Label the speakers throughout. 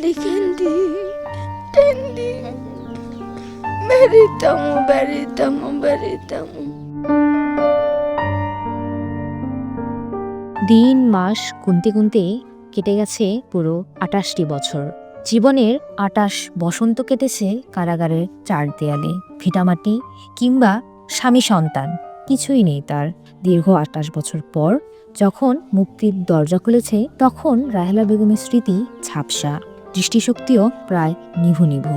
Speaker 1: খালি কান্দি কান্দি, বেরিতামো বেরিতামো বেরিতামো।
Speaker 2: দিন মাস গুনতে গুনতে কেটে গেছে পুরো ২৮টি বছর। জীবনের ২৮ বসন্ত কেটেছে কারাগারের চার দেয়ালে। ভিটামাটি কিংবা স্বামী সন্তান কিছুই নেই তার। দীর্ঘ ২৮ বছর পর যখন মুক্তির দরজা খুলেছে, তখন রাহেলা বেগমের স্মৃতি ঝাপসা, দৃষ্টিশক্তিও প্রায় নিভু নিভু।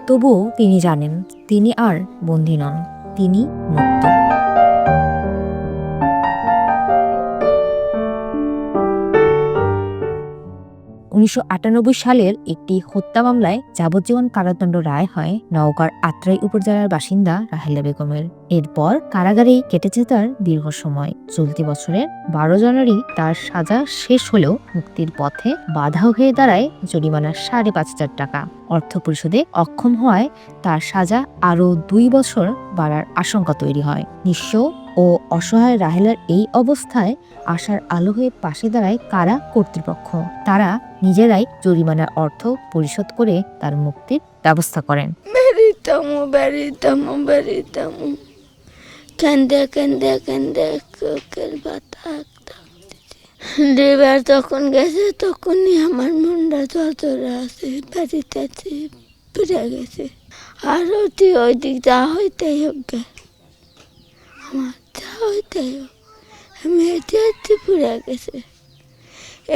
Speaker 2: তবুও তিনি জানেন তিনি আর বন্দী নন, তিনি মুক্ত। ১৯৯৮ সালের একটি হত্যা মামলায় যাবজ্জীবন কারাদণ্ড রায় হয় নওগাঁর আত্রাই উপজেলার বাসিন্দা রাহেলা বেগমের। এরপর কারাগারেই কেটেছে তার দীর্ঘ সময়। চলতি বছরের ১২ জানুয়ারি তার সাজা শেষ হলেও মুক্তির পথে বাধা হয়ে দাঁড়ায় জরিমানার ৫,৫০০ টাকা। অর্থ পরিশোধে অক্ষম হওয়ায় তার সাজা আরও ২ বছর বাড়ার আশঙ্কা তৈরি হয়। নিঃস্ব ও অসহায় রাহেলার এই অবস্থায় আশার আলো হয়ে পাশে দাঁড়ায় কারা কর্তৃপক্ষ। তারা নিজেরাই জরিমানার অর্থ পরিশোধ করে তার মুক্তির ব্যবস্থা করেন।
Speaker 1: বেরিতামো বেরিতামো বেরিতামো, কান্দে কান্দে কান্দে চোখের পাতা একদম। এবার তখন গেছে, তখনই আমার মনটা যতটা আছে বাড়িতে আছে পুড়ে গেছে। আর ওই দিক যা হইতেই হোক, আমার যা হইতেই হোক, আমি এটি পুড়ে গেছে।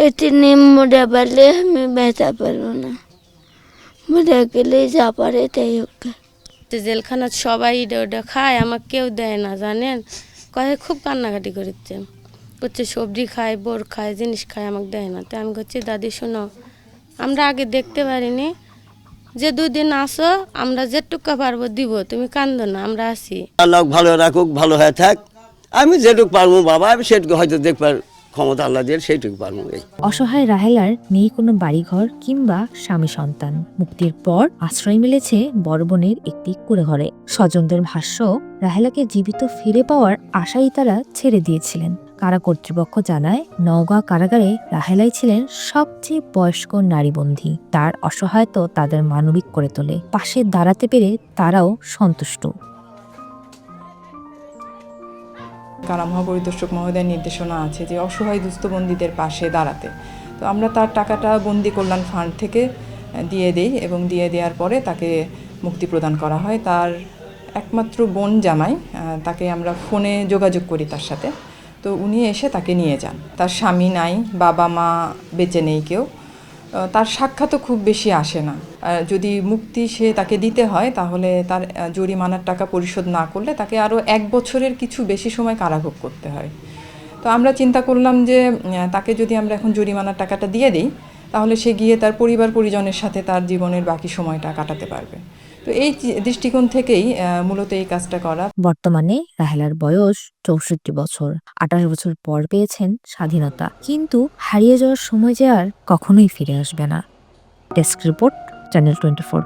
Speaker 1: এটি নিম্মুড়ে পারলে আমি বেঁচা পারবো না, মুড়ে গেলে যা পারে তাই হোক।
Speaker 3: জেলখানাত সবাই ওটা খায়, আমাকে কেউ দেয় না জানেন। কয়ে খুব কান্নাকাটি করছে, করছে সবজি খায়, বোর খায়, জিনিস খায়, আমাকে দেয় না। তো আমি করছি দাদি শোনো, আমরা আগে দেখতে পারিনি, যে ২ দিন আসো, আমরা যেটুকু পারবো দিব, তুমি কান্দো না, আমরা আসি।
Speaker 4: আল্লাহ ভালো রাখুক, ভালো হয়ে থাক। আমি যেটুকু পারবো বাবা, আমি সেটুকু হয়তো দেখবার ক্ষমতা আল্লাহ দিয়ে সেইটুকু পারবো।
Speaker 2: অসহায় রাহেলার নেই কোনো বাড়িঘর কিংবা স্বামী সন্তান। মুক্তির পর আশ্রয় মিলেছে বড় বোনের একটি কুঁড়েঘরে। স্বজনদের ভাষ্য, রাহেলাকে জীবিত ফিরে পাওয়ার আশাই তারা ছেড়ে দিয়েছিলেন। কারা কর্তৃপক্ষ জানায়, নওগাঁ কারাগারে রাহেলাই ছিলেন সবচেয়ে বয়স্ক নারী বন্দী। তার অসহায়তা তাদের মানবিক করে তোলে। পাশে দাঁড়াতে পেরে তারাও সন্তুষ্ট।
Speaker 5: কারা মহাপরিদর্শক মহোদয়ের নির্দেশনা আছে যে অসহায় দুস্থ বন্দীদের পাশে দাঁড়াতে। তো আমরা তার টাকাটা বন্দি কল্যাণ ফান্ড থেকে দিয়ে দেই এবং দিয়ে দেওয়ার পরে তাকে মুক্তি প্রদান করা হয়। তার একমাত্র বোন জামাই, তাকে আমরা ফোনে যোগাযোগ করি তার সাথে। তো উনি এসে তাকে নিয়ে যান। তার স্বামী নাই, বাবা মা বেঁচে নেই কেউ। তার সাক্ষাৎও খুব বেশি আসে না। যদি মুক্তি তাকে দিতে হয়, তাহলে তার জরিমানার টাকা পরিশোধ না করলে তাকে আরও ১ বছরের কিছু বেশি সময় কারাভোগ করতে হয়। তো আমরা চিন্তা করলাম যে তাকে যদি আমরা এখন জরিমানার টাকাটা দিয়ে দিই, তাহলে সে গিয়ে তার পরিবার পরিজনের সাথে তার জীবনের বাকি সময়টা কাটাতে পারবে। তো এই দৃষ্টিকোণ থেকেই মূলত এই কাজটা করা।
Speaker 2: বর্তমানে রাহেলার বয়স ৬৪ বছর। ২৮ বছর পর পেয়েছেন স্বাধীনতা, কিন্তু হারিয়ে যাওয়ার সময় যে আর কখনোই ফিরে আসবে না। Desk report, channel 24।